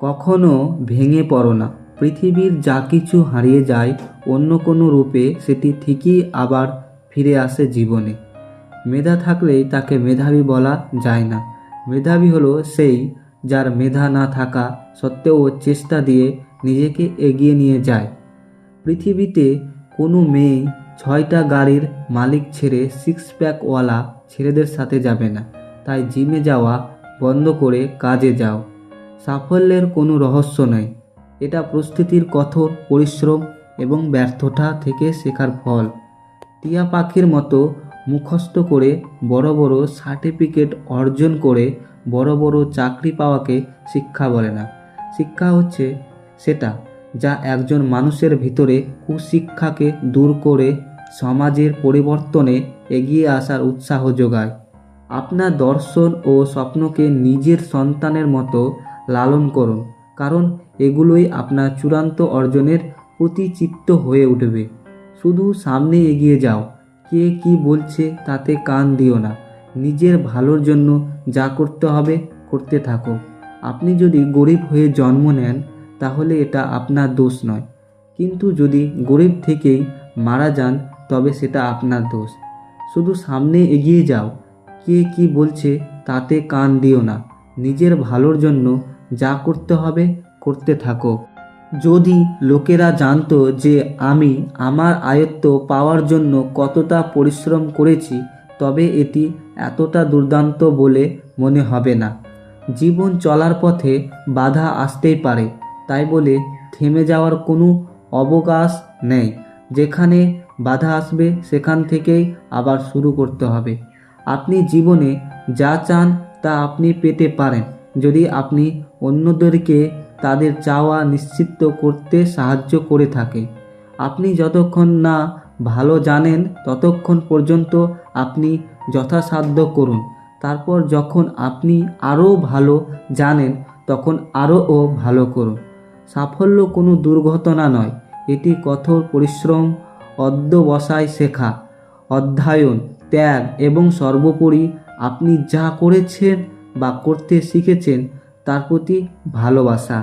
কখনো ভেঙে পড়ো না। পৃথিবীর যা কিছু হারিয়ে যায় অন্য কোনো রূপে সেটি ঠিকই আবার ফিরে আসে জীবনে। মেধা থাকলেই তাকে মেধাবী বলা যায় না। মেধাবী হলো সেই যার মেধা না থাকা সত্ত্বেও চেষ্টা দিয়ে নিজেকে এগিয়ে নিয়ে যায়। পৃথিবীতে কোনো মেয়ে 6টা গাড়ির মালিক ছেড়ে সিক্স প্যাকওয়ালা ছেলেদের সাথে যাবে না। তাই জিমে যাওয়া বন্ধ করে কাজে যাও। সাফল্যের কোনো রহস্য নেই, এটা প্রস্তুতির কঠোর পরিশ্রম এবং ব্যর্থতা থেকে শেখার ফল। টিয়া পাখির মতো মুখস্থ করে বড় বড় সার্টিফিকেট অর্জন করে বড় বড় চাকরি পাওয়াকে শিক্ষা বলে না। শিক্ষা হচ্ছে সেটা যা একজন মানুষের ভিতরে কুশিক্ষাকে দূর করে সমাজের পরিবর্তনে এগিয়ে আসার উৎসাহ যোগায়। আপনার দর্শন ও স্বপ্নকে নিজের সন্তানের মতো লালন করুন, কারণ এগুলোই আপনার চূড়ান্ত অর্জনের প্রতিচিত্ত হয়ে উঠবে। শুধু সামনে এগিয়ে যাও, কে কি বলছে তাতে কান দিও না। নিজের ভালোর জন্য যা করতে হবে করতে থাকো। আপনি যদি গরিব হয়ে জন্ম নেন তাহলে এটা আপনার দোষ নয়, কিন্তু যদি গরিব থেকেই মারা যান তবে সেটা আপনার দোষ। শুধু সামনে এগিয়ে যাও, কে কি বলছে তাতে কান দিও না। নিজের ভালোর জন্য যা করতে হবে করতে থাকো। যদি লোকেরা জানতো যে আমি আমার আয়ত্ত পাওয়ার জন্য কতটা পরিশ্রম করেছি তবে এটি এতটা দুর্দান্ত বলে মনে হবে না। জীবন চলার পথে বাধা আসতেই পারে, তাই বলে থেমে যাওয়ার কোনো অবকাশ নেই। যেখানে বাধা আসবে সেখান থেকেই আবার শুরু করতে হবে। আপনি জীবনে যা চান তা আপনি পেতে পারেন যদি আপনি অন্যদেরকে তাদের চাওয়া নিশ্চিত করতে সাহায্য করে থাকে। আপনি যতক্ষণ না ভালো জানেন ততক্ষণ পর্যন্ত আপনি যথাসাধ্য করুন। তারপর যখন আপনি আরও ভালো জানেন তখন আরও ভালো করুন। সাফল্য কোনো দুর্ঘটনা নয়, এটি কঠোর পরিশ্রম, অধ্যবসায় শেখা, অধ্যয়ন, ত্যাগ এবং সর্বোপরি আপনি যা করেছেন বা করতে শিখেছেন তার প্রতি ভালোবাসা।